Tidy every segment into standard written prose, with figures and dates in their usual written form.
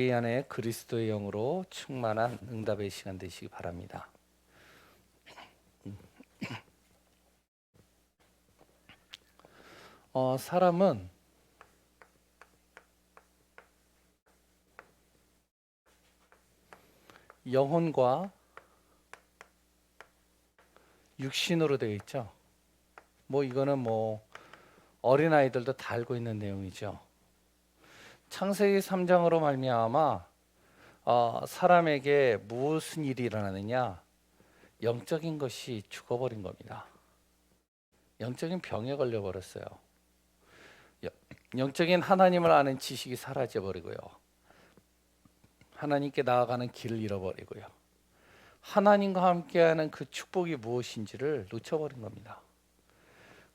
이 안에 그리스도의 영으로 충만한 응답의 시간 되시기 바랍니다. 사람은 영혼과 육신으로 되어 있죠. 이거는 어린아이들도 다 알고 있는 내용이죠. 창세기 3장으로 말미암아 사람에게 무슨 일이 일어나느냐? 영적인 것이 죽어버린 겁니다. 영적인 병에 걸려버렸어요. 영적인 하나님을 아는 지식이 사라져버리고요. 하나님께 나아가는 길을 잃어버리고요. 하나님과 함께하는 그 축복이 무엇인지를 놓쳐버린 겁니다.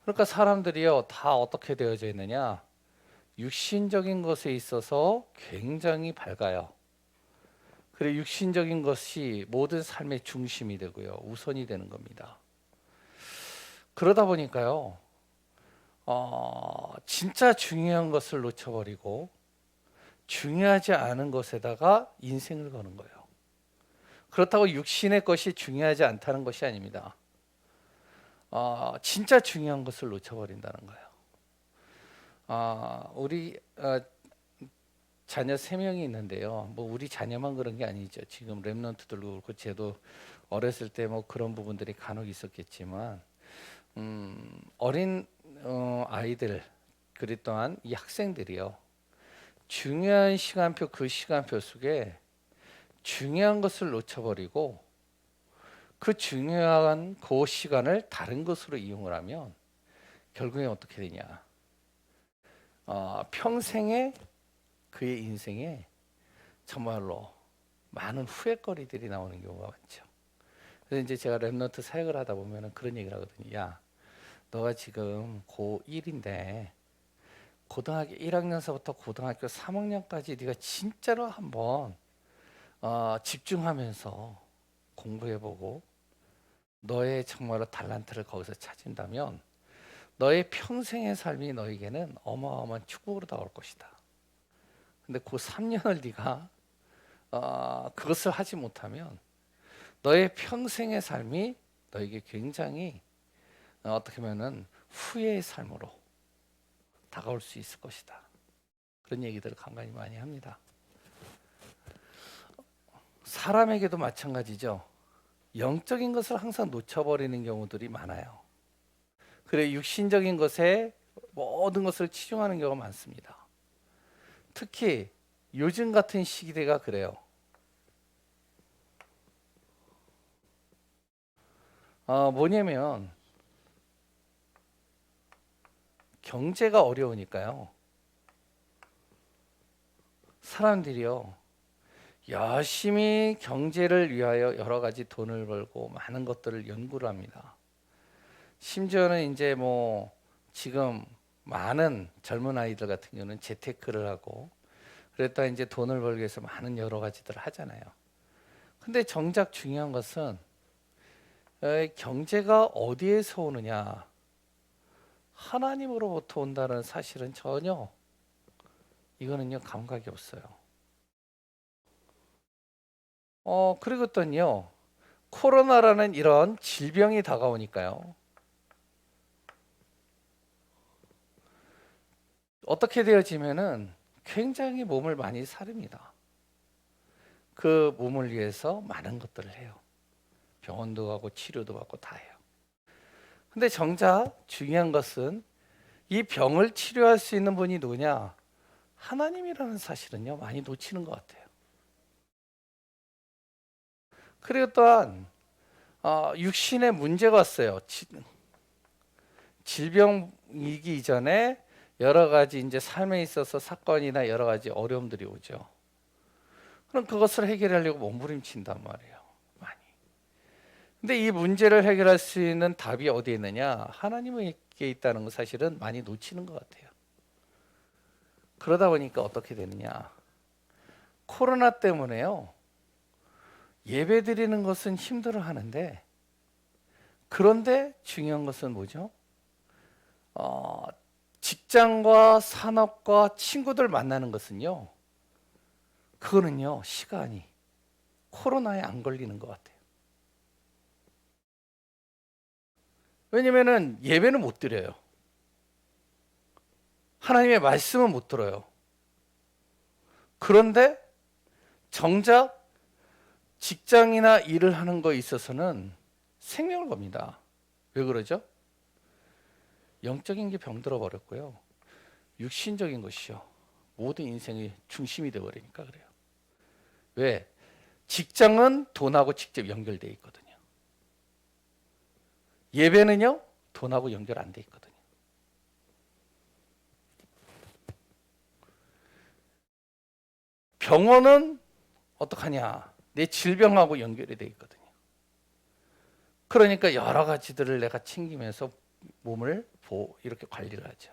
그러니까 사람들이요, 다 어떻게 되어져 있느냐? 육신적인 것에 있어서 굉장히 밝아요. 그리고 육신적인 것이 모든 삶의 중심이 되고요, 우선이 되는 겁니다. 그러다 보니까요, 진짜 중요한 것을 놓쳐버리고 중요하지 않은 것에다가 인생을 거는 거예요. 그렇다고 육신의 것이 중요하지 않다는 것이 아닙니다. 진짜 중요한 것을 놓쳐버린다는 거예요. 우리 자녀 3명이 있는데요. 우리 자녀만 그런 게 아니죠. 지금 랩런트들도 그렇고 저도 어렸을 때 그런 부분들이 간혹 있었겠지만 어린 아이들 그리 또한 이 학생들이요. 중요한 시간표 그 시간표 속에 중요한 것을 놓쳐버리고 그 중요한 그 시간을 다른 것으로 이용을 하면 결국에 어떻게 되냐? 평생에 그의 인생에 정말로 많은 후회거리들이 나오는 경우가 많죠. 그래서 이제 제가 랩런트 사역을 하다 보면 그런 얘기를 하거든요. 야, 너가 지금 고1인데 고등학교 1학년서부터 고등학교 3학년까지 네가 진짜로 한번 집중하면서 공부해보고 너의 정말로 달란트를 거기서 찾은다면 너의 평생의 삶이 너에게는 어마어마한 축복으로 다가올 것이다. 근데 그 3년을 네가 그것을 하지 못하면 너의 평생의 삶이 너에게 굉장히 어떻게 보면은 후회의 삶으로 다가올 수 있을 것이다. 그런 얘기들을 간간히 많이 합니다. 사람에게도 마찬가지죠. 영적인 것을 항상 놓쳐버리는 경우들이 많아요. 그래 육신적인 것에 모든 것을 치중하는 경우가 많습니다. 특히 요즘 같은 시대가 그래요. 뭐냐면 경제가 어려우니까요. 사람들이요. 열심히 경제를 위하여 여러 가지 돈을 벌고 많은 것들을 연구를 합니다. 심지어는 이제 지금 많은 젊은 아이들 같은 경우는 재테크를 하고 그랬다 이제 돈을 벌기 위해서 많은 여러 가지들을 하잖아요. 근데 정작 중요한 것은 경제가 어디에서 오느냐? 하나님으로부터 온다는 사실은 전혀 이거는요 감각이 없어요. 그리고 또요 코로나라는 이런 질병이 다가오니까요 어떻게 되어지면은 굉장히 몸을 많이 사릅니다. 그 몸을 위해서 많은 것들을 해요. 병원도 가고 치료도 받고 다 해요. 근데 정작 중요한 것은 이 병을 치료할 수 있는 분이 누구냐? 하나님이라는 사실은요 많이 놓치는 것 같아요. 그리고 또한 육신에 문제가 왔어요. 질병이기 이전에 여러 가지 이제 삶에 있어서 사건이나 여러 가지 어려움들이 오죠. 그럼 그것을 해결하려고 몸부림친단 말이에요. 많이. 근데 이 문제를 해결할 수 있는 답이 어디에 있느냐? 하나님에게 있다는 거 사실은 많이 놓치는 것 같아요. 그러다 보니까 어떻게 되느냐? 코로나 때문에요. 예배 드리는 것은 힘들어 하는데 그런데 중요한 것은 뭐죠? 직장과 산업과 친구들 만나는 것은요. 그거는요, 시간이 코로나에 안 걸리는 것 같아요. 왜냐면은 예배는 못 드려요. 하나님의 말씀은 못 들어요. 그런데 정작 직장이나 일을 하는 거에 있어서는 생명을 겁니다. 왜 그러죠? 영적인 게 병들어 버렸고요. 육신적인 것이요. 모든 인생의 중심이 되어 버리니까 그래요. 왜? 직장은 돈하고 직접 연결되어 있거든요. 예배는요, 돈하고 연결 안 돼 있거든요. 병원은 어떡하냐? 내 질병하고 연결이 돼 있거든요. 그러니까 여러 가지들을 내가 챙기면서 몸을 이렇게 관리를 하죠.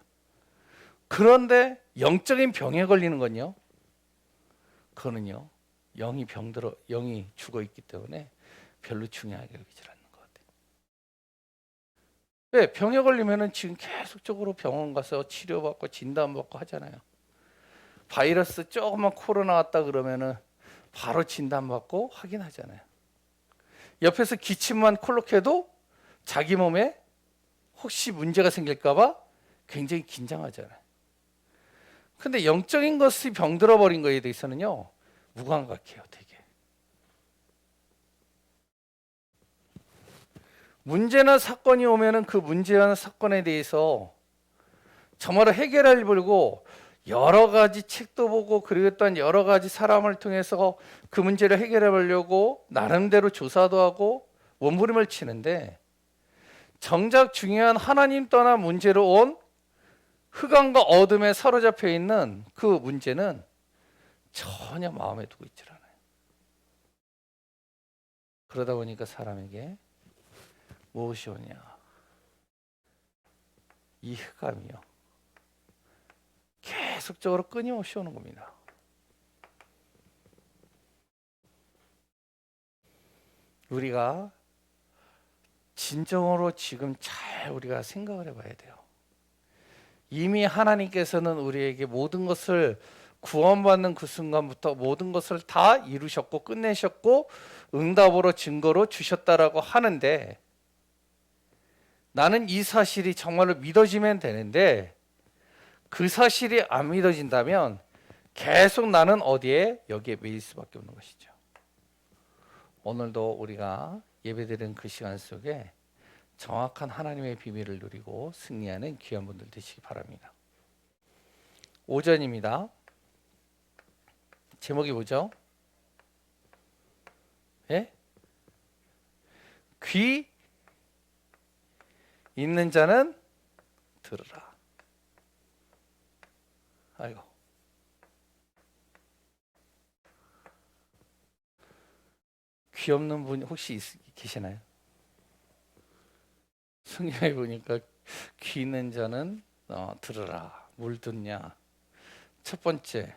그런데 영적인 병에 걸리는 건요, 그거는요, 영이 죽어 있기 때문에 별로 중요하게 여기질 않는 것 같아요. 왜? 병에 걸리면은 지금 계속적으로 병원 가서 치료받고 진단받고 하잖아요. 바이러스 조금만 코로나 왔다 그러면은 바로 진단받고 확인하잖아요. 옆에서 기침만 콜록해도 자기 몸에 혹시 문제가 생길까봐 굉장히 긴장하잖아요. 근데 영적인 것이 병들어 버린 거에 대해서는요, 무감각해요, 되게. 문제나 사건이 오면은 그 문제나 사건에 대해서 정말로 해결하려고 여러 가지 책도 보고, 그리고 또한 여러 가지 사람을 통해서 그 문제를 해결해 보려고 나름대로 조사도 하고 몸부림을 치는데, 정작 중요한 하나님 떠난 문제로 온 흑암과 어둠에 사로잡혀 있는 그 문제는 전혀 마음에 두고 있질 않아요. 그러다 보니까 사람에게 무엇이 오냐? 이 흑암이요, 계속적으로 끊임없이 오는 겁니다. 우리가 진정으로 지금 잘 우리가 생각을 해봐야 돼요. 이미 하나님께서는 우리에게 모든 것을 구원받는 그 순간부터 모든 것을 다 이루셨고 끝내셨고 응답으로 증거로 주셨다라고 하는데, 나는 이 사실이 정말로 믿어지면 되는데, 그 사실이 안 믿어진다면 계속 나는 어디에? 여기에 매일 수밖에 없는 것이죠. 오늘도 우리가 예배드리는 그 시간 속에 정확한 하나님의 비밀을 누리고 승리하는 귀한 분들 되시기 바랍니다. 오전입니다. 제목이 뭐죠? 예? 귀 있는 자는 들으라. 아이고. 귀 없는 분 혹시 계시나요? 성경에 보니까 귀 있는 자는 들으라. 뭘 듣냐? 첫 번째,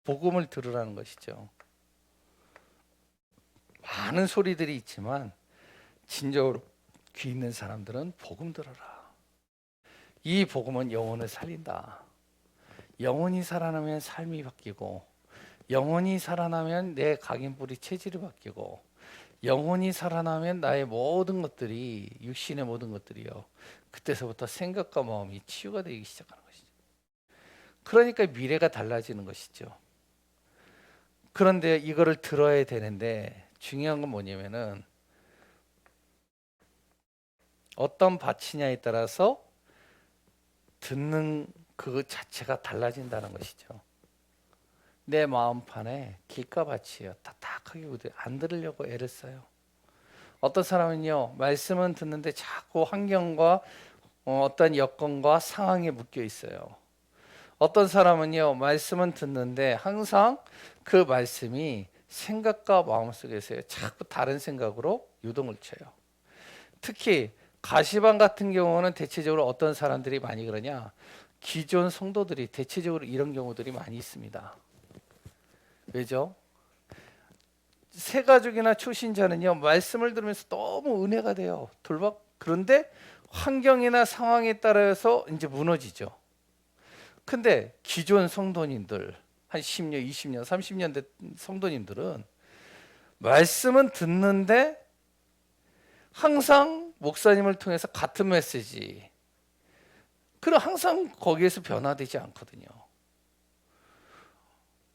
복음을 들으라는 것이죠. 많은 소리들이 있지만 진정으로 귀 있는 사람들은 복음 들어라. 이 복음은 영혼을 살린다. 영혼이 살아나면 삶이 바뀌고, 영혼이 살아나면 내 각인뿌리 체질이 바뀌고, 영혼이 살아나면 나의 모든 것들이, 육신의 모든 것들이요, 그때서부터 생각과 마음이 치유가 되기 시작하는 것이죠. 그러니까 미래가 달라지는 것이죠. 그런데 이거를 들어야 되는데 중요한 건 뭐냐면은 어떤 밭이냐에 따라서 듣는 그 자체가 달라진다는 것이죠. 내 마음판에 길가밭이에요. 딱딱하게 안 들으려고 애를 써요. 어떤 사람은요, 말씀은 듣는데 자꾸 환경과 어떤 여건과 상황에 묶여 있어요. 어떤 사람은요, 말씀은 듣는데 항상 그 말씀이 생각과 마음속에서 자꾸 다른 생각으로 유동을 쳐요. 특히 가시방 같은 경우는 대체적으로 어떤 사람들이 많이 그러냐, 기존 성도들이 대체적으로 이런 경우들이 많이 있습니다. 왜죠? 새 가족이나 초신자는요, 말씀을 들으면서 너무 은혜가 돼요. 그런데 환경이나 상황에 따라서 이제 무너지죠. 근데 기존 성도님들 한 10년, 20년, 30년 된 성도님들은 말씀은 듣는데 항상 목사님을 통해서 같은 메시지, 그리고 항상 거기에서 변화되지 않거든요.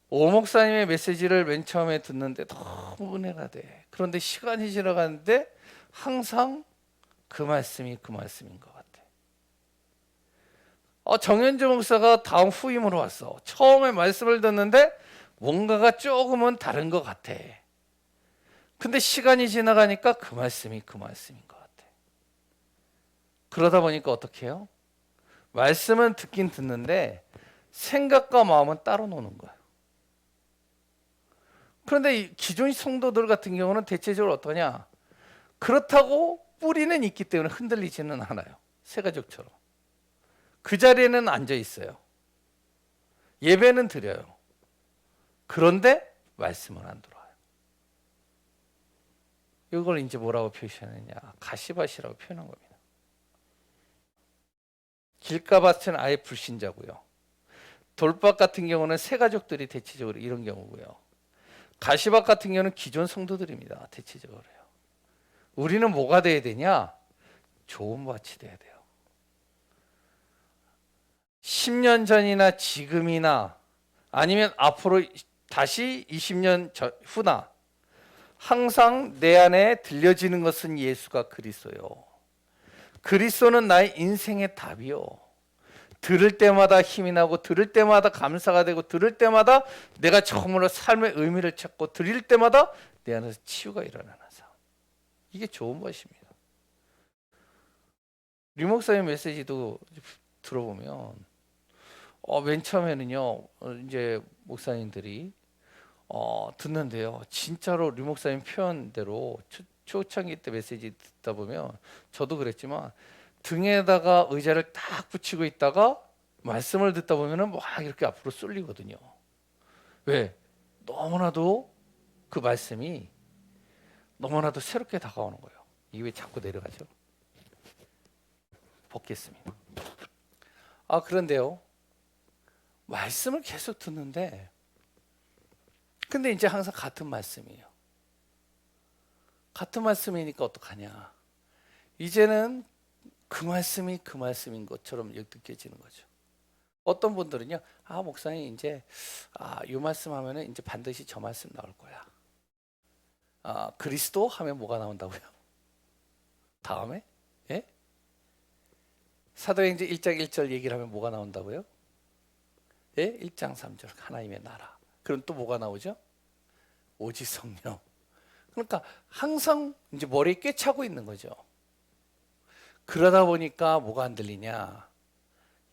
오 목사님의 메시지를 맨 처음에 듣는데 너무 은혜가 돼. 그런데 시간이 지나가는데 항상 그 말씀이 그 말씀인 것 같아. 정현주 목사가 다음 후임으로 왔어. 처음에 말씀을 듣는데 뭔가가 조금은 다른 것 같아. 근데 시간이 지나가니까 그 말씀이 그 말씀인 것 같아. 그러다 보니까 어떻게 해요? 말씀은 듣긴 듣는데 생각과 마음은 따로 노는 거예요. 그런데 이 기존 성도들 같은 경우는 대체적으로 어떠냐? 그렇다고 뿌리는 있기 때문에 흔들리지는 않아요. 새가족처럼. 그 자리에는 앉아 있어요. 예배는 드려요. 그런데 말씀은 안 들어와요. 이걸 이제 뭐라고 표시하느냐? 가시밭이라고 표현한 겁니다. 길가밭은 아예 불신자고요. 돌밭 같은 경우는 새가족들이 대체적으로 이런 경우고요. 가시밭 같은 경우는 기존 성도들입니다. 대체적으로요. 우리는 뭐가 돼야 되냐? 좋은 밭이 돼야 돼요. 10년 전이나 지금이나 아니면 앞으로 다시 20년 후나 항상 내 안에 들려지는 것은 예수가 그리스도요. 그리스도는 나의 인생의 답이요. 들을 때마다 힘이 나고 들을 때마다 감사가 되고 들을 때마다 내가 처음으로 삶의 의미를 찾고 들을 때마다 내 안에서 치유가 일어나는 삶. 이게 좋은 것입니다. 류 목사님 메시지도 들어보면 맨 처음에는요 이제 목사님들이 듣는데요 진짜로 류 목사님 표현대로 초창기 때 메시지 듣다 보면 저도 그랬지만 등에다가 의자를 딱 붙이고 있다가 말씀을 듣다 보면은 막 이렇게 앞으로 쏠리거든요. 왜? 너무나도 그 말씀이 너무나도 새롭게 다가오는 거예요. 이게 왜 자꾸 내려가죠? 벗겠습니다. 그런데요. 말씀을 계속 듣는데 근데 이제 항상 같은 말씀이에요. 같은 말씀이니까 어떡하냐? 이제는 그 말씀이 그 말씀인 것처럼 느껴지는 거죠. 어떤 분들은요, 목사님 이제 이 말씀 하면은 이제 반드시 저 말씀 나올 거야. 그리스도 하면 뭐가 나온다고요? 다음에? 예? 사도행전 1장 1절 얘기를 하면 뭐가 나온다고요? 예? 1장 3절 하나님의 나라. 그럼 또 뭐가 나오죠? 오직 성령. 그러니까 항상 이제 머리에 꿰차고 있는 거죠. 그러다 보니까 뭐가 안 들리냐?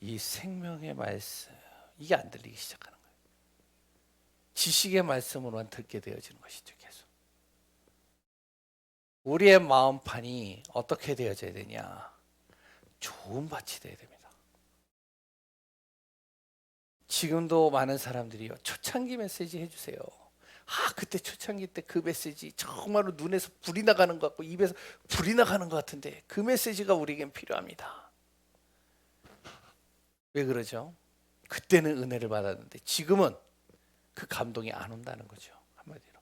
이 생명의 말씀, 이게 안 들리기 시작하는 거예요. 지식의 말씀으로만 듣게 되어지는 것이죠, 계속. 우리의 마음판이 어떻게 되어져야 되냐? 좋은 밭이 되어야 됩니다. 지금도 많은 사람들이요, 초창기 메시지 해주세요. 그때 초창기 때 그 메시지 정말로 눈에서 불이 나가는 것 같고 입에서 불이 나가는 것 같은데 그 메시지가 우리에겐 필요합니다. 왜 그러죠? 그때는 은혜를 받았는데 지금은 그 감동이 안 온다는 거죠. 한마디로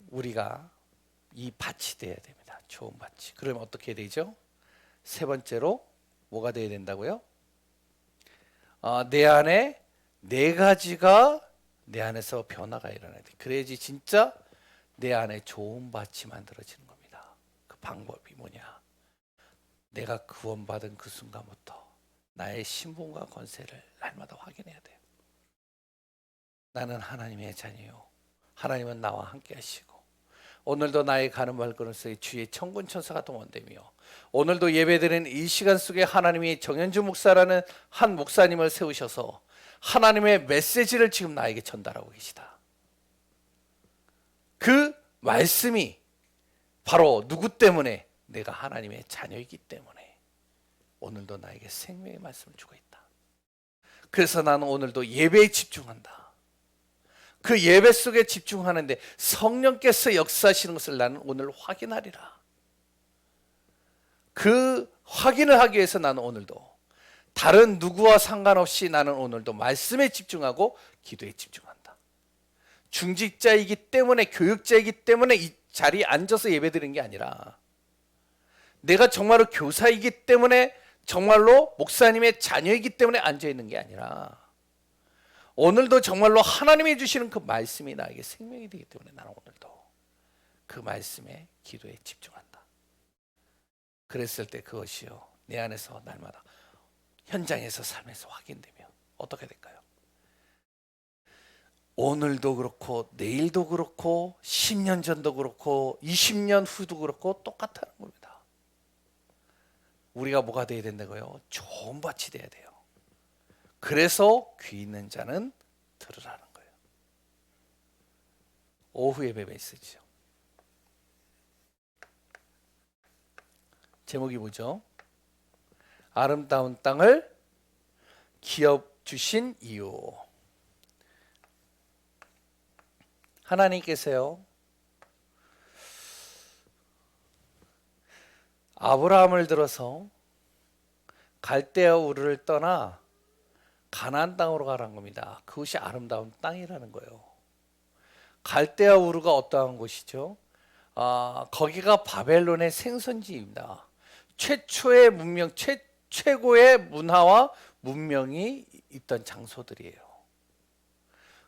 우리가 이 밭이 돼야 됩니다. 좋은 밭이. 그러면 어떻게 되죠? 세 번째로 뭐가 돼야 된다고요? 내 안에 네 가지가 내 안에서 변화가 일어나야 돼. 그래야지 진짜 내 안에 좋은 밭이 만들어지는 겁니다. 그 방법이 뭐냐? 내가 구원받은 그 순간부터 나의 신분과 권세를 날마다 확인해야 돼요. 나는 하나님의 자녀요. 하나님은 나와 함께 하시고 오늘도 나의 가는 발걸음에 주의 천군 천사가 동원되며 오늘도 예배드리는 이 시간 속에 하나님이 정현주 목사라는 한 목사님을 세우셔서 하나님의 메시지를 지금 나에게 전달하고 계시다. 그 말씀이 바로 누구 때문에? 내가 하나님의 자녀이기 때문에 오늘도 나에게 생명의 말씀을 주고 있다. 그래서 나는 오늘도 예배에 집중한다. 그 예배 속에 집중하는데 성령께서 역사하시는 것을 나는 오늘 확인하리라. 그 확인을 하기 위해서 나는 오늘도 다른 누구와 상관없이 나는 오늘도 말씀에 집중하고 기도에 집중한다. 중직자이기 때문에, 교육자이기 때문에 이 자리에 앉아서 예배드리는 게 아니라, 내가 정말로 교사이기 때문에, 정말로 목사님의 자녀이기 때문에 앉아있는 게 아니라, 오늘도 정말로 하나님이 주시는 그 말씀이 나에게 생명이 되기 때문에 나는 오늘도 그 말씀에 기도에 집중한다. 그랬을 때 그것이요, 내 안에서 날마다 현장에서 삶에서 확인되면 어떻게 될까요? 오늘도 그렇고 내일도 그렇고 10년 전도 그렇고 20년 후도 그렇고 똑같다는 겁니다. 우리가 뭐가 돼야 된다고요? 좋은 밭이 돼야 돼요. 그래서 귀 있는 자는 들으라는 거예요. 오후 예배 메시지죠. 제목이 뭐죠? 아름다운 땅을 기업 주신 이유. 하나님께서요, 아브라함을 들어서 갈대아 우르를 떠나 가나안 땅으로 가라는 겁니다. 그것이 아름다운 땅이라는 거예요. 갈대아 우르가 어떠한 곳이죠? 거기가 바벨론의 생선지입니다. 최초의 문명, 최고의 문화와 문명이 있던 장소들이에요.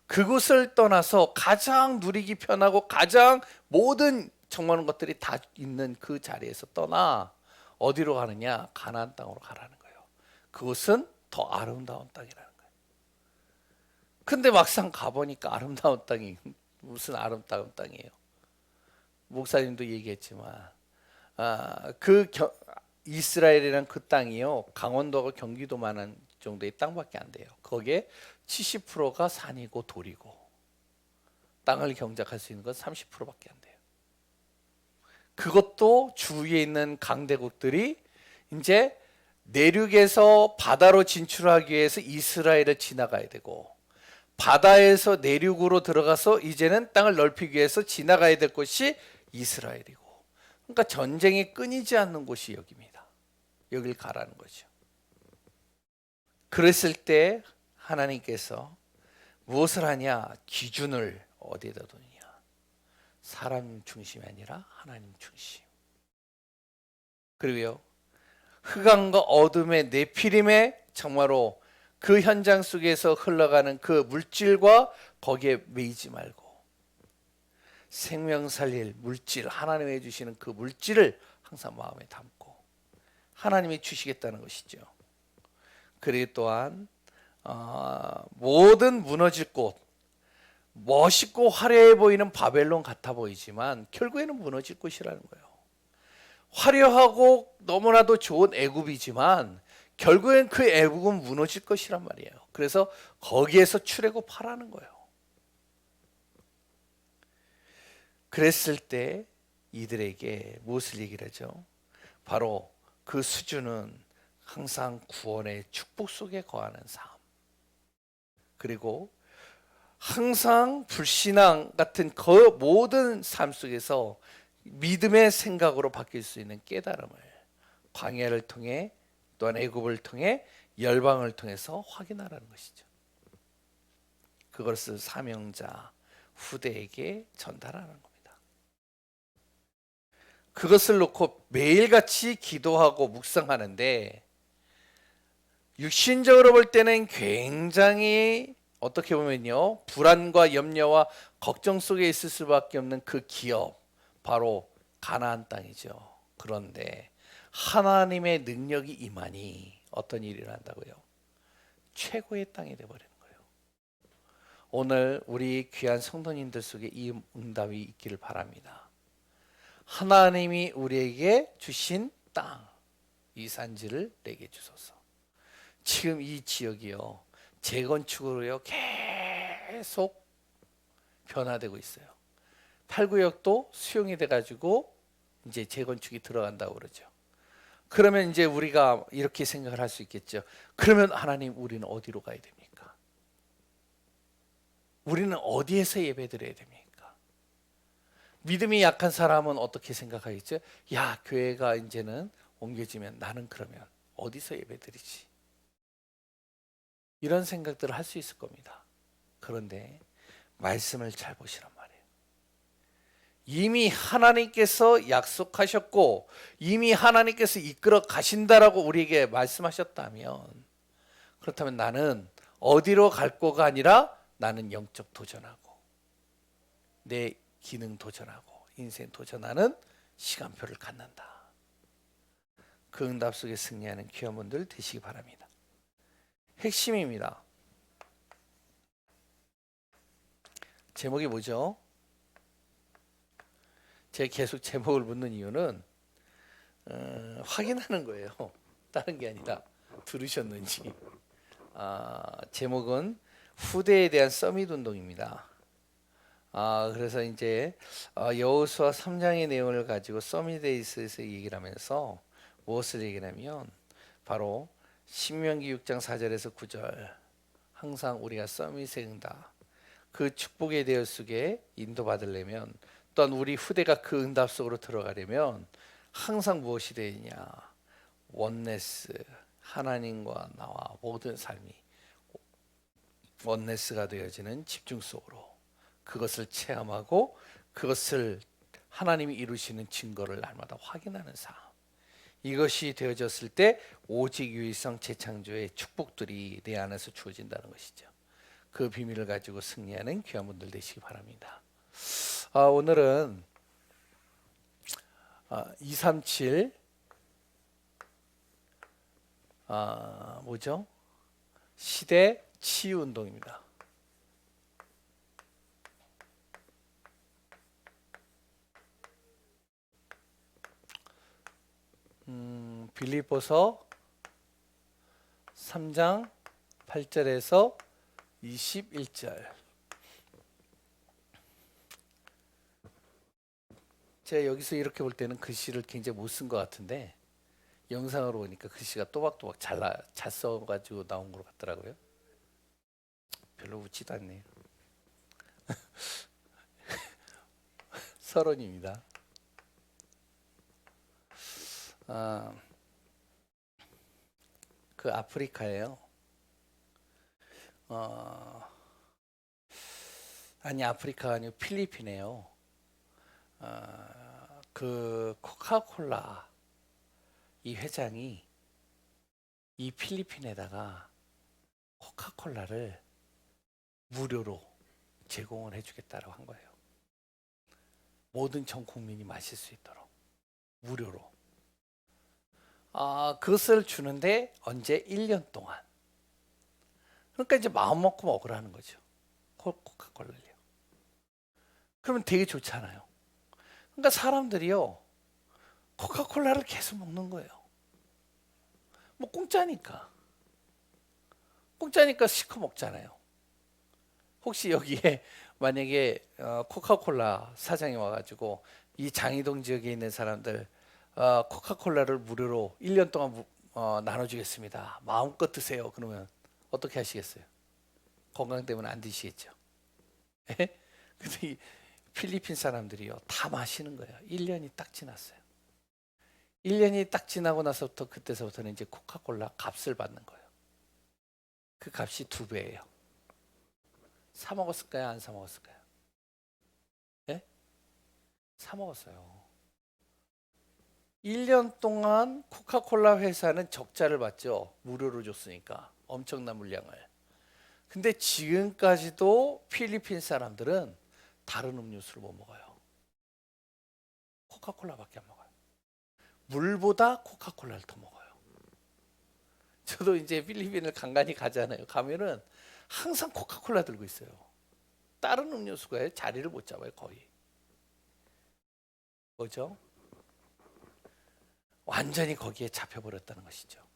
그곳을 떠나서 가장 누리기 편하고 가장 모든 정말 것들이 다 있는 그 자리에서 떠나 어디로 가느냐? 가나안 땅으로 가라는 거예요. 그곳은 더 아름다운 땅이라는 거예요. 근데 막상 가보니까 아름다운 땅이 무슨 아름다운 땅이에요. 목사님도 얘기했지만 이스라엘이란 그 땅이요, 강원도가 경기도만한 정도의 땅밖에 안 돼요. 거기에 70%가 산이고 돌이고 땅을 경작할 수 있는 건 30%밖에 안 돼요. 그것도 주위에 있는 강대국들이 이제 내륙에서 바다로 진출하기 위해서 이스라엘을 지나가야 되고, 바다에서 내륙으로 들어가서 이제는 땅을 넓히기 위해서 지나가야 될 곳이 이스라엘이고, 그러니까 전쟁이 끊이지 않는 곳이 여기입니다. 여길 가라는 거죠. 그랬을 때 하나님께서 무엇을 하냐? 기준을 어디에다 두느냐? 사람 중심이 아니라 하나님 중심. 그리고요, 흑암과 어둠의 네피림의 정말로 그 현장 속에서 흘러가는 그 물질과 거기에 매이지 말고 생명 살릴 물질, 하나님이 주시는 그 물질을 항상 마음에 담고 하나님이 주시겠다는 것이죠. 그리고 또한 모든 무너질 곳, 멋있고 화려해 보이는 바벨론 같아 보이지만 결국에는 무너질 곳이라는 거예요. 화려하고 너무나도 좋은 애굽이지만 결국엔 그 애국은 무너질 것이란 말이에요. 그래서 거기에서 출애굽하라는 거예요. 그랬을 때 이들에게 무엇을 얘기를 하죠? 바로 그 수준은 항상 구원의 축복 속에 거하는 삶, 그리고 항상 불신앙 같은 그 모든 삶 속에서 믿음의 생각으로 바뀔 수 있는 깨달음을 광야를 통해, 또한 애굽을 통해, 열방을 통해서 확인하라는 것이죠. 그것을 사명자 후대에게 전달하는 겁니다. 그것을 놓고 매일같이 기도하고 묵상하는데, 육신적으로 볼 때는 굉장히 어떻게 보면요, 불안과 염려와 걱정 속에 있을 수밖에 없는 그 기업, 바로 가나안 땅이죠. 그런데 하나님의 능력이 임하니 어떤 일을 한다고요? 최고의 땅이 되어버리는 거예요. 오늘 우리 귀한 성도님들 속에 이 응답이 있기를 바랍니다. 하나님이 우리에게 주신 땅, 이 산지를 내게 주소서. 지금 이 지역이요, 재건축으로요 계속 변화되고 있어요. 8구역도 수용이 돼가지고 이제 재건축이 들어간다고 그러죠. 그러면 이제 우리가 이렇게 생각을 할 수 있겠죠. 그러면 하나님, 우리는 어디로 가야 됩니까? 우리는 어디에서 예배드려야 됩니까? 믿음이 약한 사람은 어떻게 생각하겠죠? 야, 교회가 이제는 옮겨지면 나는 그러면 어디서 예배드리지? 이런 생각들을 할 수 있을 겁니다. 그런데 말씀을 잘 보시란 말이에요. 이미 하나님께서 약속하셨고 이미 하나님께서 이끌어 가신다라고 우리에게 말씀하셨다면, 그렇다면 나는 어디로 갈 거가 아니라 나는 영적 도전하고 내 기능 도전하고 인생 도전하는 시간표를 갖는다. 그 응답 속에 승리하는 귀한 분들 되시기 바랍니다. 핵심입니다. 제목이 뭐죠? 제가 계속 제목을 묻는 이유는 확인하는 거예요. 다른 게 아니라 들으셨는지. 제목은 후대에 대한 서밋 운동입니다. 그래서 이제 여호수아 3장의 내용을 가지고 서밋에 있어서 얘기를 하면서 무엇을 얘기하냐면 바로 신명기 6장 4절에서 9절, 항상 우리가 서밋의 응답, 그 축복의 대열 속에 인도받으려면, 또한 우리 후대가 그 응답 속으로 들어가려면 항상 무엇이 되느냐, 원네스, 하나님과 나와 모든 삶이 원네스가 되어지는 집중 속으로 그것을 체험하고 그것을 하나님이 이루시는 증거를 날마다 확인하는 삶, 이것이 되어졌을 때 오직 유일성 재창조의 축복들이 내 안에서 주어진다는 것이죠. 그 비밀을 가지고 승리하는 귀한 분들 되시기 바랍니다. 오늘은 237 뭐죠? 시대 치유 운동입니다. 빌립보서 3장 8절에서 21절. 제가 여기서 이렇게 볼 때는 글씨를 굉장히 못 쓴 것 같은데 영상으로 보니까 글씨가 또박또박 잘 써가지고 나온 것 같더라고요. 별로 웃지도 않네요. 서론입니다. 그 아프리카예요. 아프리카가 아니고 필리핀이에요. 그 코카콜라 이 회장이 이 필리핀에다가 코카콜라를 무료로 제공을 해주겠다고 한 거예요. 모든 전 국민이 마실 수 있도록 무료로. 그것을 주는데 언제? 1년 동안. 그러니까 이제 마음 먹고 먹으라는 거죠. 코카콜라를요. 그러면 되게 좋잖아요. 그러니까 사람들이요, 코카콜라를 계속 먹는 거예요. 뭐 공짜니까 시커 먹잖아요. 혹시 여기에 만약에 코카콜라 사장이 와가지고 이 장이동 지역에 있는 사람들 코카콜라를 무료로 1년 동안 나눠주겠습니다, 마음껏 드세요, 그러면 어떻게 하시겠어요? 건강 때문에 안 드시겠죠. 근데 이 필리핀 사람들이요 다 마시는 거예요. 1년이 딱 지났어요. 1년이 딱 지나고 나서부터 그때서부터는 이제 코카콜라 값을 받는 거예요. 그 값이 2배예요. 사 먹었을까요? 안 사 먹었을까요? 예? 사 먹었어요. 1년 동안 코카콜라 회사는 적자를 봤죠. 무료로 줬으니까 엄청난 물량을. 근데 지금까지도 필리핀 사람들은 다른 음료수를 못 먹어요. 코카콜라밖에 안 먹어요. 물보다 코카콜라를 더 먹어요. 저도 이제 필리핀을 간간히 가잖아요. 가면은 항상 코카콜라 들고 있어요. 다른 음료수가 자리를 못 잡아요, 거의. 뭐죠? 완전히 거기에 잡혀버렸다는 것이죠.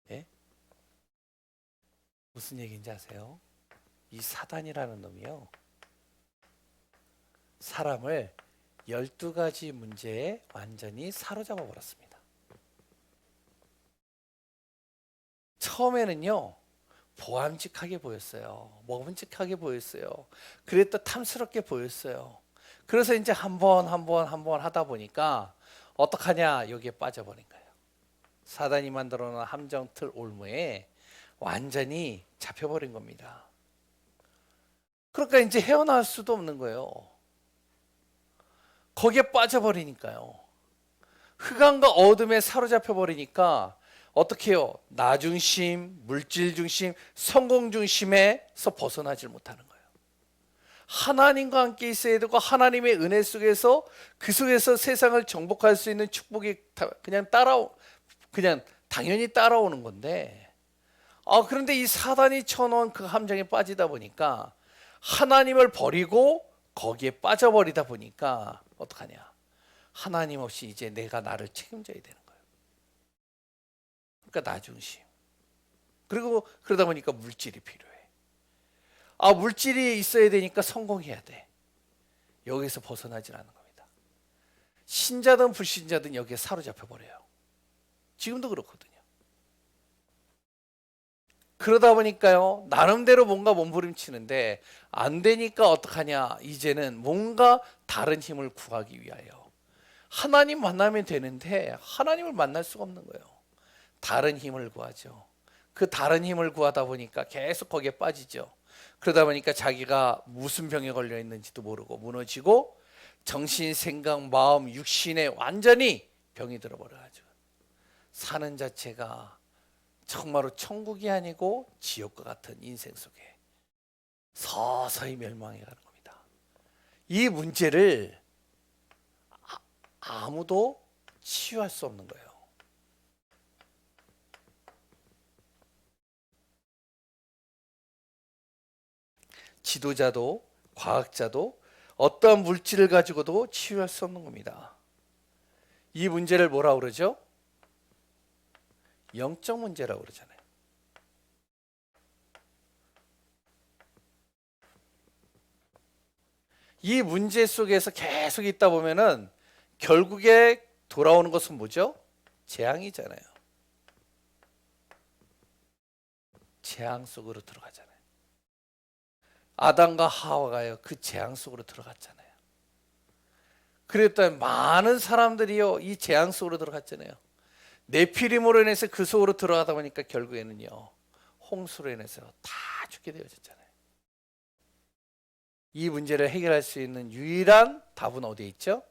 예? 무슨 얘기인지 아세요? 이 사단이라는 놈이요, 사람을 12가지 문제에 완전히 사로잡아 버렸습니다. 처음에는요 보암직하게 보였어요. 먹음직하게 보였어요. 그랬다 탐스럽게 보였어요. 그래서 이제 한 번 하다 보니까 어떡하냐, 여기에 빠져버린 거예요. 사단이 만들어 놓은 함정틀 올무에 완전히 잡혀버린 겁니다. 그러니까 이제 헤어나올 수도 없는 거예요. 거기에 빠져버리니까요. 흑암과 어둠에 사로잡혀 버리니까 어떻게 해요? 나 중심, 물질 중심, 성공 중심에서 벗어나질 못하는 거예요. 하나님과 함께 있어야 되고 하나님의 은혜 속에서 그 속에서 세상을 정복할 수 있는 축복이 그냥 당연히 따라오는 건데, 그런데 이 사단이 쳐놓은 그 함정에 빠지다 보니까 하나님을 버리고 거기에 빠져버리다 보니까 어떡하냐? 하나님 없이 이제 내가 나를 책임져야 되는 거예요. 그러니까 나 중심. 그리고 그러다 보니까 물질이 필요해. 물질이 있어야 되니까 성공해야 돼. 여기서 벗어나질 않는 겁니다. 신자든 불신자든 여기에 사로잡혀 버려요. 지금도 그렇거든요. 그러다 보니까요, 나름대로 뭔가 몸부림치는데 안 되니까 어떡하냐? 이제는 뭔가 다른 힘을 구하기 위하여 하나님 만나면 되는데 하나님을 만날 수가 없는 거예요. 다른 힘을 구하죠. 그 다른 힘을 구하다 보니까 계속 거기에 빠지죠. 그러다 보니까 자기가 무슨 병에 걸려 있는지도 모르고 무너지고 정신, 생각, 마음, 육신에 완전히 병이 들어버려가지고 사는 자체가 정말로 천국이 아니고 지옥과 같은 인생 속에 서서히 멸망해 가는 겁니다. 이 문제를 아무도 치유할 수 없는 거예요. 지도자도 과학자도 어떠한 물질을 가지고도 치유할 수 없는 겁니다. 이 문제를 뭐라 그러죠? 영적 문제라고 그러잖아요. 이 문제 속에서 계속 있다 보면은 결국에 돌아오는 것은 뭐죠? 재앙이잖아요. 재앙 속으로 들어가잖아요. 아담과 하와가요, 그 재앙 속으로 들어갔잖아요. 그랬더니 많은 사람들이요, 이 재앙 속으로 들어갔잖아요. 네피림으로 인해서 그 속으로 들어가다 보니까 결국에는요, 홍수로 인해서 다 죽게 되어졌잖아요. 이 문제를 해결할 수 있는 유일한 답은 어디에 있죠?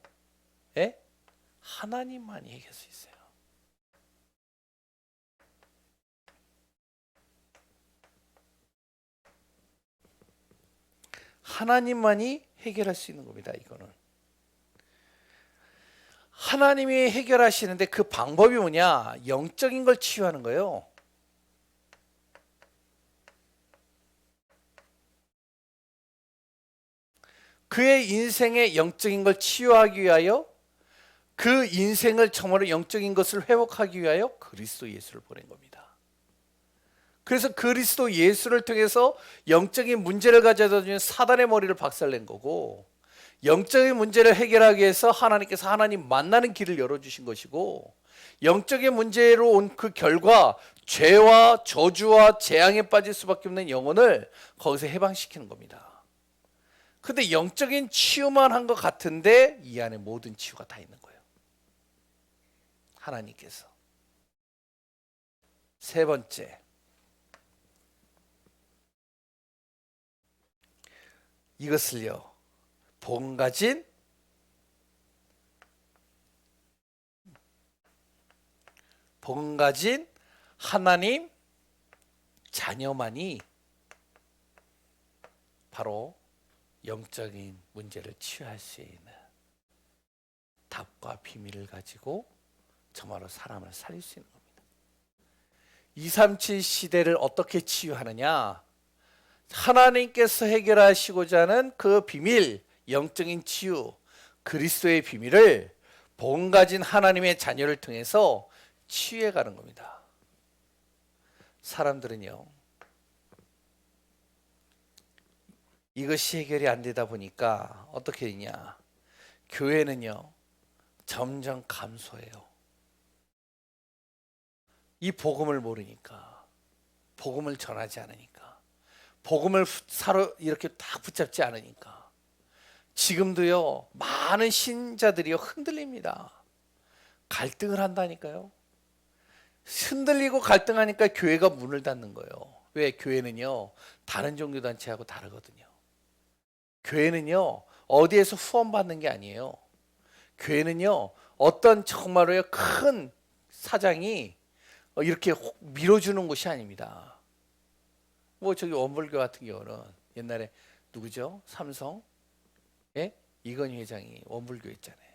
예? 하나님만이 해결할 수 있어요. 하나님만이 해결할 수 있는 겁니다. 이거는 하나님이 해결하시는데 그 방법이 뭐냐? 영적인 걸 치유하는 거예요. 그의 인생의 영적인 걸 치유하기 위하여, 그 인생을 정말로 영적인 것을 회복하기 위하여 그리스도 예수를 보낸 겁니다. 그래서 그리스도 예수를 통해서 영적인 문제를 가져다 주는 사단의 머리를 박살낸 거고, 영적인 문제를 해결하기 위해서 하나님께서 하나님 만나는 길을 열어주신 것이고, 영적인 문제로 온 그 결과 죄와 저주와 재앙에 빠질 수밖에 없는 영혼을 거기서 해방시키는 겁니다. 근데 영적인 치유만 한 것 같은데 이 안에 모든 치유가 다 있는 거예요. 하나님께서. 세 번째, 이것을요, 복 가진 하나님 자녀만이 바로 영적인 문제를 치유할 수 있는 답과 비밀을 가지고 정말로 사람을 살릴 수 있는 겁니다. 237 시대를 어떻게 치유하느냐? 하나님께서 해결하시고자 하는 그 비밀, 영적인 치유, 그리스도의 비밀을 복 가진 하나님의 자녀를 통해서 치유해 가는 겁니다. 사람들은요, 이것이 해결이 안 되다 보니까 어떻게 되냐? 교회는요, 점점 감소해요. 이 복음을 모르니까, 복음을 전하지 않으니까, 복음을 사로 이렇게 딱 붙잡지 않으니까 지금도요, 많은 신자들이요 흔들립니다. 갈등을 한다니까요. 흔들리고 갈등하니까 교회가 문을 닫는 거예요. 왜? 교회는요, 다른 종교단체하고 다르거든요. 교회는요, 어디에서 후원 받는 게 아니에요. 교회는요, 어떤 정말로요 큰 사장이 이렇게 밀어주는 곳이 아닙니다. 뭐 저기 원불교 같은 경우는 옛날에 누구죠? 삼성, 예? 이건희 회장이 원불교 있잖아요.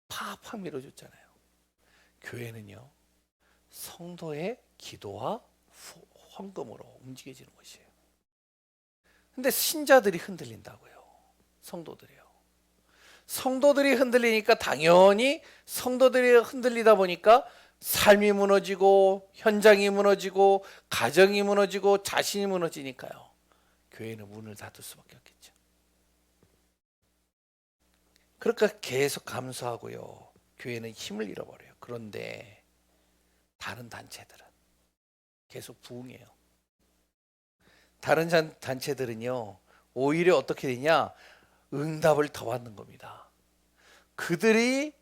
팍팍 밀어줬잖아요. 교회는요, 성도의 기도와 헌금으로 움직여지는 것이에요. 근데 신자들이 흔들린다고요. 성도들이요. 성도들이 흔들리니까 당연히 성도들이 흔들리다 보니까 삶이 무너지고 현장이 무너지고 가정이 무너지고 자신이 무너지니까요. 교회는 문을 닫을 수밖에 없겠죠. 그러니까 계속 감수하고요. 교회는 힘을 잃어버려요. 그런데 다른 단체들은 계속 부흥해요. 다른 단체들은요, 오히려 어떻게 되냐? 응답을 더 받는 겁니다. 그들이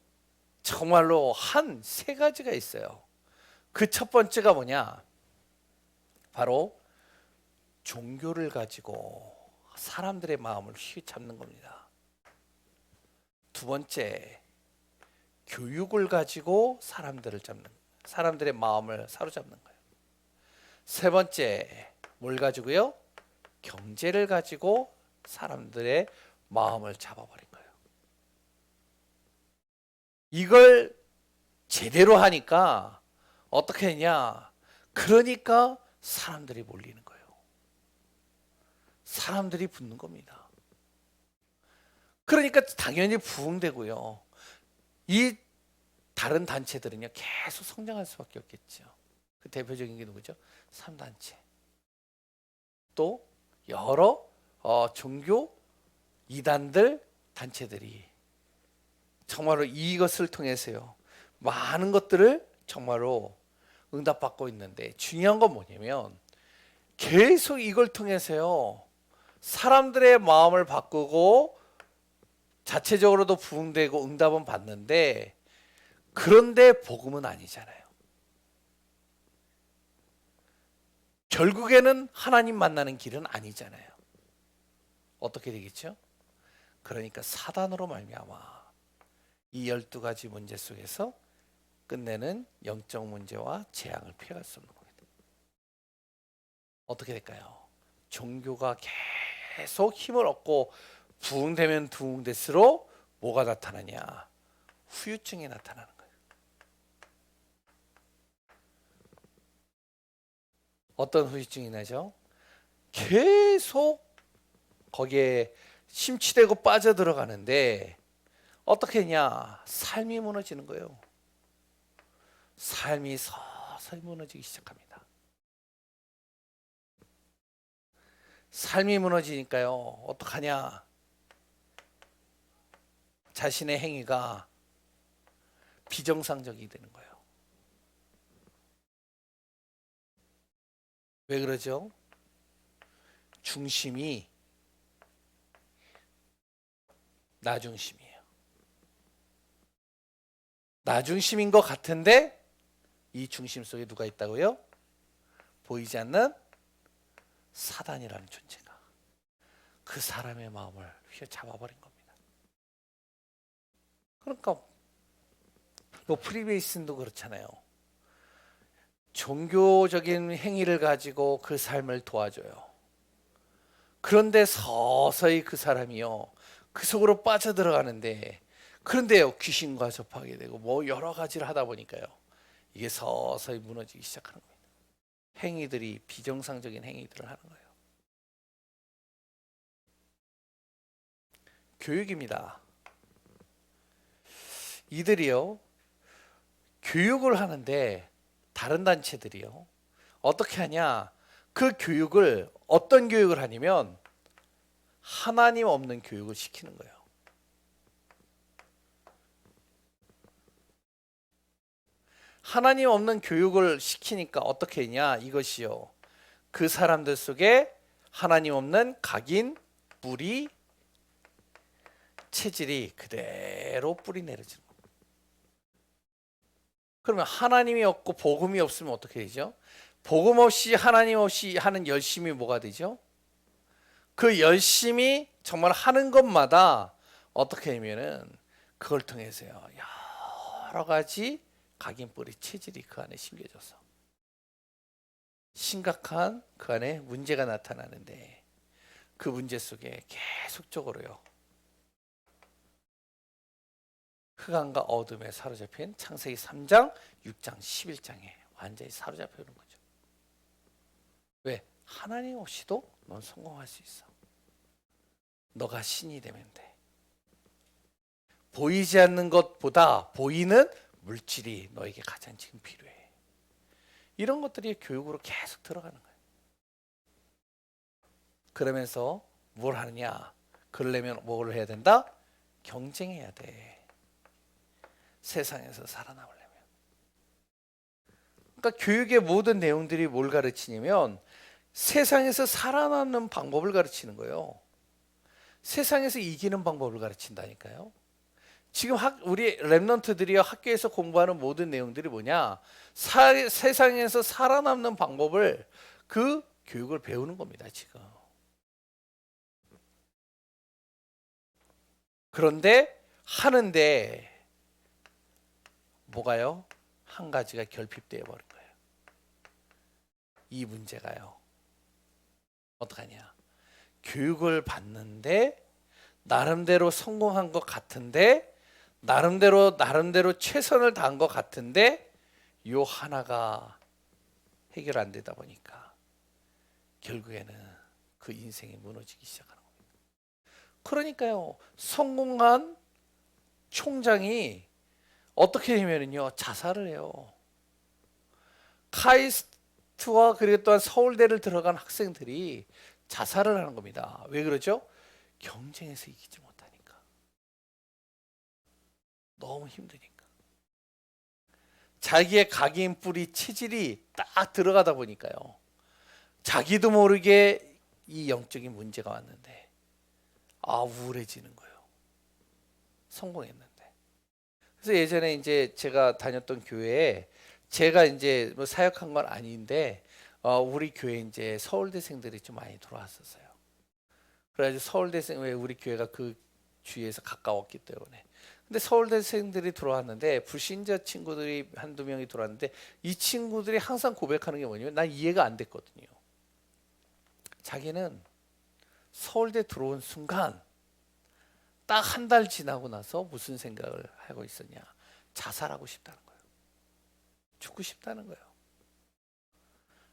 정말로 한 세 가지가 있어요. 그 첫 번째가 뭐냐? 바로 종교를 가지고 사람들의 마음을 휘잡는 겁니다. 두 번째, 교육을 가지고 사람들의 마음을 사로잡는 거예요. 세 번째, 뭘 가지고요? 경제를 가지고 사람들의 마음을 잡아버린 거예요. 이걸 제대로 하니까 어떻게 했냐? 그러니까 사람들이 몰리는 거예요. 사람들이 붙는 겁니다. 그러니까 당연히 부흥되고요. 이 다른 단체들은요, 계속 성장할 수밖에 없겠죠. 그 대표적인 게 누구죠? 3단체. 또 여러 종교 이단들 단체들이 정말로 이것을 통해서요, 많은 것들을 정말로 응답받고 있는데, 중요한 건 뭐냐면 계속 이걸 통해서요, 사람들의 마음을 바꾸고 자체적으로도 부흥되고 응답은 받는데, 그런데 복음은 아니잖아요. 결국에는 하나님 만나는 길은 아니잖아요. 어떻게 되겠죠? 그러니까 사단으로 말미암아 이 12가지 문제 속에서 끝내는 영적 문제와 재앙을 피할 수 없는 겁니다. 어떻게 될까요? 종교가 계속 힘을 얻고 부흥되면 부흥될수록 뭐가 나타나냐? 후유증이 나타나는 거예요. 어떤 후유증이 나죠? 계속 거기에 심취되고 빠져들어가는데 어떻게 했냐? 삶이 무너지는 거예요. 삶이 서서히 무너지기 시작합니다. 삶이 무너지니까요, 어떡하냐? 자신의 행위가 비정상적이 되는 거예요. 왜 그러죠? 중심이 나 중심이에요. 나 중심인 것 같은데 이 중심 속에 누가 있다고요? 보이지 않는 사단이라는 존재가 그 사람의 마음을 휘어잡아버린 겁니다. 그러니까 뭐 프리메이슨도 그렇잖아요. 종교적인 행위를 가지고 그 삶을 도와줘요. 그런데 서서히 그 사람이요, 그 속으로 빠져들어가는데, 그런데요, 귀신과 접하게 되고 뭐 여러 가지를 하다 보니까요, 이게 서서히 무너지기 시작하는 겁니다. 행위들이 비정상적인 행위들을 하는 거예요. 교육입니다. 이들이요, 교육을 하는데 다른 단체들이요, 어떻게 하냐? 그 교육을 어떤 교육을 하냐면 하나님 없는 교육을 시키는 거예요. 하나님 없는 교육을 시키니까 어떻게 했냐? 이것이요, 그 사람들 속에 하나님 없는 각인, 뿌리, 체질이 그대로 뿌리 내려지는 겁니다. 그러면 하나님이 없고 복음이 없으면 어떻게 되죠? 복음 없이 하나님 없이 하는 열심이 뭐가 되죠? 그 열심히 정말 하는 것마다 어떻게 하면은 그걸 통해서요 여러 가지 각인뿌리 체질이 그 안에 심겨져서 심각한 그 안에 문제가 나타나는데 그 문제 속에 계속적으로요 흑암과 어둠에 사로잡힌 창세기 3장, 6장, 11장에 완전히 사로잡혀 있는 거죠. 왜? 하나님 없이도 넌 성공할 수 있어. 너가 신이 되면 돼. 보이지 않는 것보다 보이는 물질이 너에게 가장 지금 필요해. 이런 것들이 교육으로 계속 들어가는 거예요. 그러면서 뭘 하느냐? 그러려면 뭘 해야 된다? 경쟁해야 돼. 세상에서 살아남으려면. 그러니까 교육의 모든 내용들이 뭘 가르치냐면 세상에서 살아남는 방법을 가르치는 거예요. 세상에서 이기는 방법을 가르친다니까요. 지금 우리 랩런트들이 학교에서 공부하는 모든 내용들이 뭐냐? 세상에서 살아남는 방법을 그 교육을 배우는 겁니다, 지금. 그런데 하는데 뭐가요? 한 가지가 결핍되어 버린 거예요. 이 문제가요. 어떡하냐? 교육을 받는데 나름대로 성공한 것 같은데 나름대로 최선을 다한 것 같은데 요 하나가 해결 안 되다 보니까 결국에는 그 인생이 무너지기 시작하는 겁니다. 그러니까요. 성공한 총장이 어떻게 되면요 자살을 해요. 카이스트와 그리고 또한 서울대를 들어간 학생들이 자살을 하는 겁니다. 왜 그러죠? 경쟁에서 이기지 못하니까. 너무 힘드니까. 자기의 각인 뿌리 체질이 딱 들어가다 보니까요. 자기도 모르게 이 영적인 문제가 왔는데 우울해지는 거예요. 성공했는데. 그래서 예전에 이제 제가 다녔던 교회에 제가 이제 뭐 사역한 건 아닌데 우리 교회 이제 서울대생들이 좀 많이 들어왔었어요. 그래가지고 서울대생 왜 우리 교회가 그 주위에서 가까웠기 때문에. 근데 서울대생들이 들어왔는데 불신자 친구들이 한두 명이 들어왔는데 이 친구들이 항상 고백하는 게 뭐냐면 난 이해가 안 됐거든요. 자기는 서울대 들어온 순간 딱 한 달 지나고 나서 무슨 생각을 하고 있었냐? 자살하고 싶다는 거예요. 죽고 싶다는 거예요.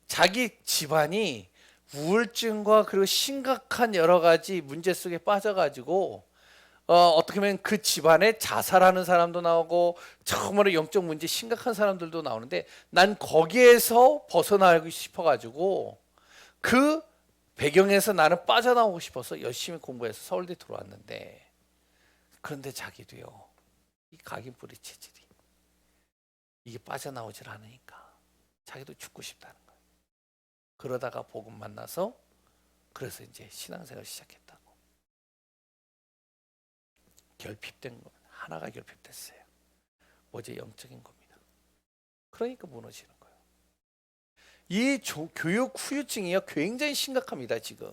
자기 집안이 우울증과 그리고 심각한 여러 가지 문제 속에 빠져가지고 어떻게 보면 그 집안에 자살하는 사람도 나오고 정말로 영적 문제 심각한 사람들도 나오는데 난 거기에서 벗어나고 싶어가지고 그 배경에서 나는 빠져나오고 싶어서 열심히 공부해서 서울대 들어왔는데 그런데 자기도요 이 각인뿌리 체질이 이게 빠져나오질 않으니까 자기도 죽고 싶다는 거예요. 그러다가 복음 만나서 그래서 이제 신앙생활 시작했다고. 결핍된 거 하나가 결핍됐어요. 어제 영적인 겁니다. 그러니까 무너지는 거예요. 이 교육 후유증이요 굉장히 심각합니다 지금.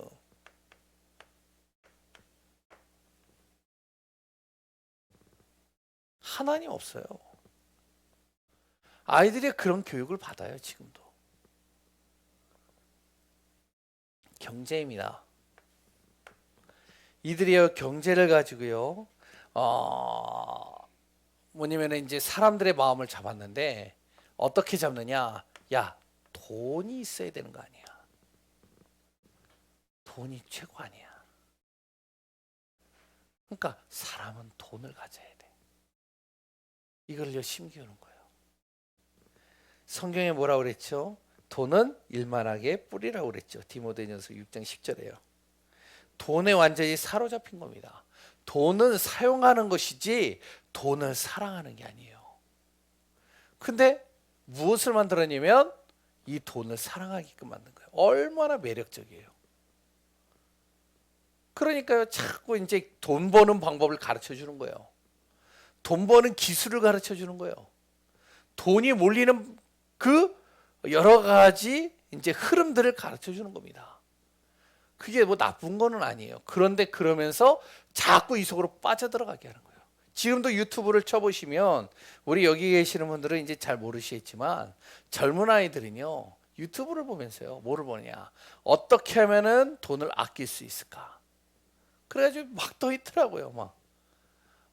하나님 없어요. 아이들이 그런 교육을 받아요 지금도. 경제입니다. 이들이요 경제를 가지고요 뭐냐면 이제 사람들의 마음을 잡았는데 어떻게 잡느냐? 야 돈이 있어야 되는 거 아니야. 돈이 최고 아니야. 그러니까 사람은 돈을 가져야 돼. 이걸요 심기우는 거예요. 성경에 뭐라고 그랬죠? 돈은 일만하게 뿌리라고 그랬죠. 디모데전서 6장 10절에요. 돈에 완전히 사로잡힌 겁니다. 돈은 사용하는 것이지 돈을 사랑하는 게 아니에요. 근데 무엇을 만들었냐면 이 돈을 사랑하게끔 만든 거예요. 얼마나 매력적이에요. 그러니까요 자꾸 이제 돈 버는 방법을 가르쳐 주는 거예요. 돈 버는 기술을 가르쳐 주는 거예요. 돈이 몰리는 그 여러 가지 이제 흐름들을 가르쳐 주는 겁니다. 그게 뭐 나쁜 거는 아니에요. 그런데 그러면서 자꾸 이 속으로 빠져들어가게 하는 거예요. 지금도 유튜브를 쳐보시면 우리 여기 계시는 분들은 이제 잘 모르시겠지만 젊은 아이들은요 유튜브를 보면서요 뭐를 보느냐, 어떻게 하면은 돈을 아낄 수 있을까. 그래가지고 막 떠 있더라고요. 막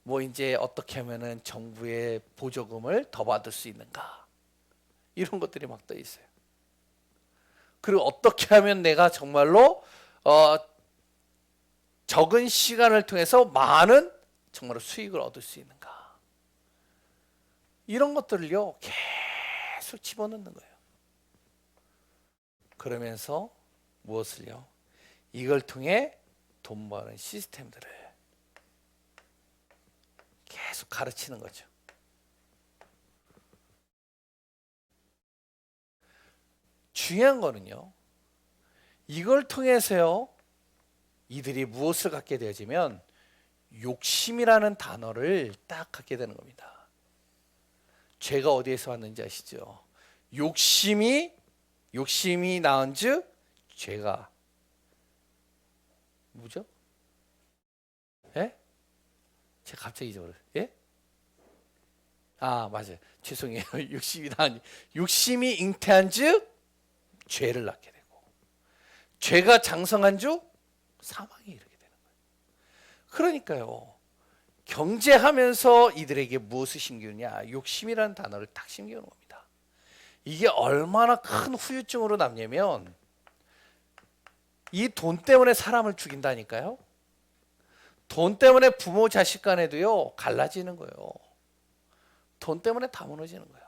뭐 이제 어떻게 하면은 정부의 보조금을 더 받을 수 있는가, 이런 것들이 막 떠 있어요. 그리고 어떻게 하면 내가 정말로 적은 시간을 통해서 많은 정말로 수익을 얻을 수 있는가, 이런 것들을요 계속 집어넣는 거예요. 그러면서 무엇을요? 이걸 통해 돈 버는 시스템들을 계속 가르치는 거죠. 중요한 거는요, 이걸 통해서요 이들이 무엇을 갖게 되어지면 욕심이라는 단어를 딱 갖게 되는 겁니다. 죄가 어디에서 왔는지 아시죠? 욕심이 낳은즉 죄가 뭐죠? 예? 제가 갑자기 잊어버렸어요. 예? 아, 맞아요. 죄송해요. 욕심이 잉태한즉 죄를 낳게 되고, 죄가 장성한즉 사망에 이르게 되는 거예요. 그러니까요, 경제하면서 이들에게 무엇을 심기느냐, 욕심이라는 단어를 딱 심기는 겁니다. 이게 얼마나 큰 후유증으로 남냐면 이 돈 때문에 사람을 죽인다니까요. 돈 때문에 부모 자식 간에도요 갈라지는 거예요. 돈 때문에 다 무너지는 거예요.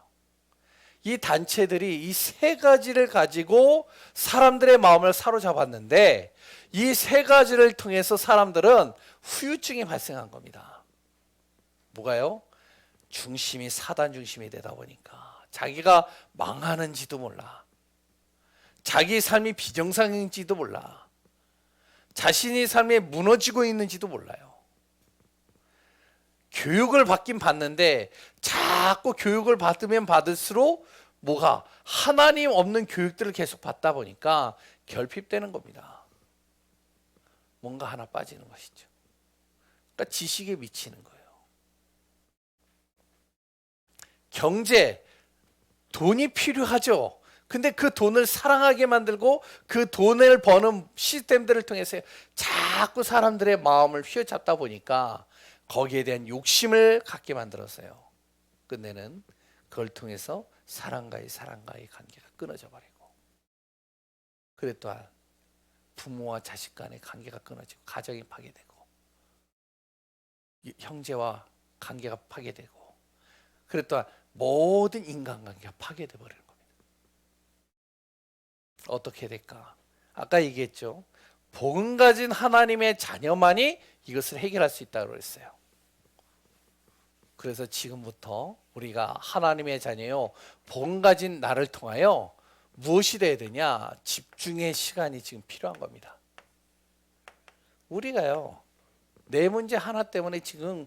이 단체들이 이 세 가지를 가지고 사람들의 마음을 사로잡았는데, 이 세 가지를 통해서 사람들은 후유증이 발생한 겁니다. 뭐가요? 중심이 사단 중심이 되다 보니까 자기가 망하는지도 몰라, 자기 삶이 비정상인지도 몰라, 자신이 삶에 무너지고 있는지도 몰라요. 교육을 받긴 받는데 자꾸 교육을 받으면 받을수록 뭐가 하나님 없는 교육들을 계속 받다 보니까 결핍되는 겁니다. 뭔가 하나 빠지는 것이죠. 그러니까 지식에 미치는 거예요. 경제, 돈이 필요하죠. 근데 그 돈을 사랑하게 만들고 그 돈을 버는 시스템들을 통해서 자꾸 사람들의 마음을 휘어잡다 보니까 거기에 대한 욕심을 갖게 만들었어요. 끝내는 그걸 통해서 사랑과의 관계가 끊어져 버리고, 그래 또한 부모와 자식 간의 관계가 끊어지고 가정이 파괴되고 형제와 관계가 파괴되고, 그래 또한 모든 인간관계가 파괴돼 버리는 겁니다. 어떻게 될까? 아까 얘기했죠. 복음 가진 하나님의 자녀만이 이것을 해결할 수 있다고 했어요. 그래서 지금부터 우리가 하나님의 자녀요, 복음 가진 나를 통하여 무엇이 돼야 되냐? 집중의 시간이 지금 필요한 겁니다. 우리가요 내 문제 하나 때문에 지금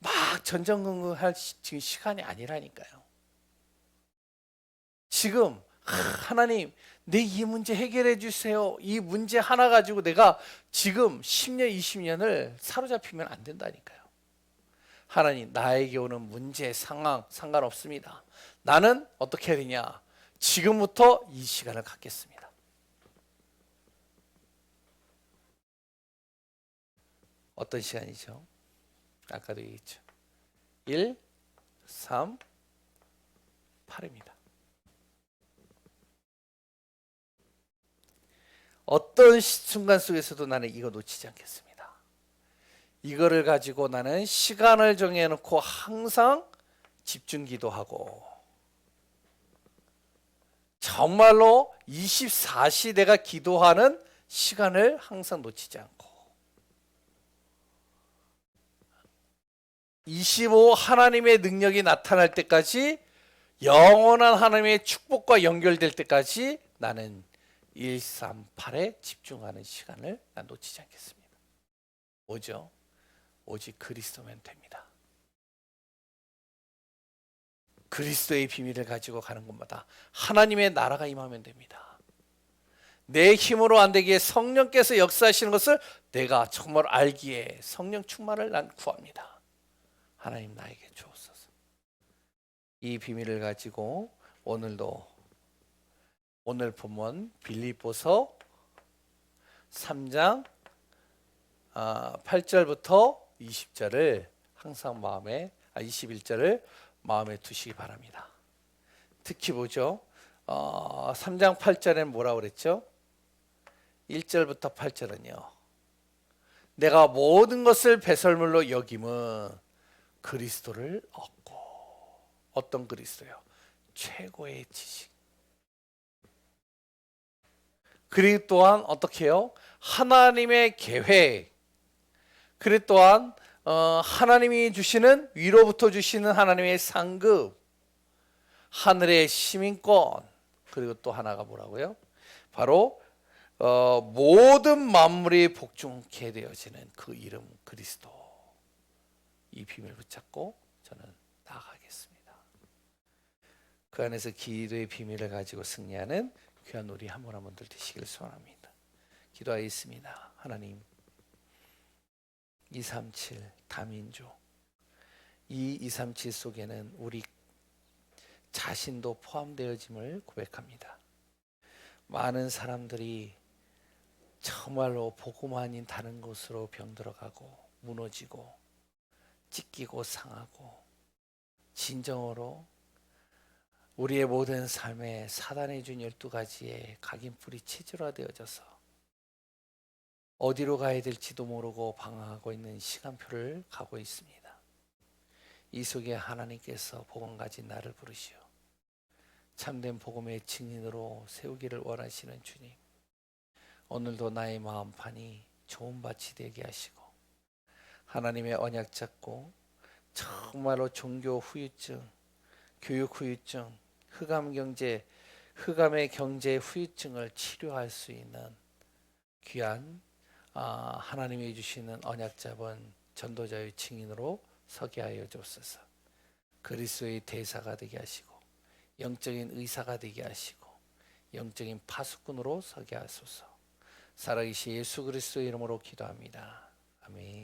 막 전전긍긍할 지금 시간이 아니라니까요. 지금 하나님 내 이 문제 해결해 주세요, 이 문제 하나 가지고 내가 지금 10년 20년을 사로잡히면 안 된다니까요. 하나님, 나에게 오는 문제 상황 상관없습니다. 나는 어떻게 해야 되냐? 지금부터 이 시간을 갖겠습니다. 어떤 시간이죠? 아까도 얘기했죠. 1, 3, 8입니다. 어떤 순간 속에서도 나는 이거 놓치지 않겠습니다. 이거를 가지고 나는 시간을 정해놓고 항상 집중 기도하고, 정말로 24시 내가 기도하는 시간을 항상 놓치지 않고, 25 하나님의 능력이 나타날 때까지, 영원한 하나님의 축복과 연결될 때까지 나는 138에 집중하는 시간을 난 놓치지 않겠습니다. 뭐죠? 오직 그리스도면 됩니다. 그리스도의 비밀을 가지고 가는 곳마다 하나님의 나라가 임하면 됩니다. 내 힘으로 안 되기에 성령께서 역사하시는 것을 내가 정말 알기에 성령 충만을 난 구합니다. 하나님 나에게 주옵소서. 이 비밀을 가지고 오늘도 오늘 본문 빌립보서 3장 8절부터 20절을 항상 21절을 마음에 두시기 바랍니다. 특히 보죠. 3장 8절에는 뭐라고 그랬죠? 1절부터 8절은요. 내가 모든 것을 배설물로 여김은 그리스도를 얻고, 어떤 그리스도요? 최고의 지식. 그리고 또한 어떻게 해요? 하나님의 계획. 그리고 또한 하나님이 주시는, 위로부터 주시는 하나님의 상급, 하늘의 시민권. 그리고 또 하나가 뭐라고요? 바로 모든 만물이 복종케 되어지는 그 이름 그리스도. 이 비밀 붙잡고 저는 나아가겠습니다. 그 안에서 기도의 비밀을 가지고 승리하는 귀한 우리 한 분 한 분들 되시길 소원합니다. 기도하겠습니다. 하나님, 237 다민족, 이 237 속에는 우리 자신도 포함되어짐을 고백합니다. 많은 사람들이 정말로 복음 아닌 다른 곳으로 병들어가고 무너지고 찢기고 상하고, 진정으로 우리의 모든 삶에 사단이 준 12가지의 각인뿔이 체질화되어져서 어디로 가야 될지도 모르고 방황하고 있는 시간표를 가고 있습니다. 이 속에 하나님께서 복음 가진 나를 부르시오 참된 복음의 증인으로 세우기를 원하시는 주님, 오늘도 나의 마음판이 좋은 밭이 되게 하시고 하나님의 언약 잡고 정말로 종교 후유증, 교육 후유증, 흑암의 경제 후유증을 치료할 수 있는 귀한 하나님이 주시는 언약 잡은 전도자의 증인으로 서게 하여 주옵소서. 그리스도의 대사가 되게 하시고 영적인 의사가 되게 하시고 영적인 파수꾼으로 서게 하소서. 살아계신 예수 그리스도의 이름으로 기도합니다. 아멘.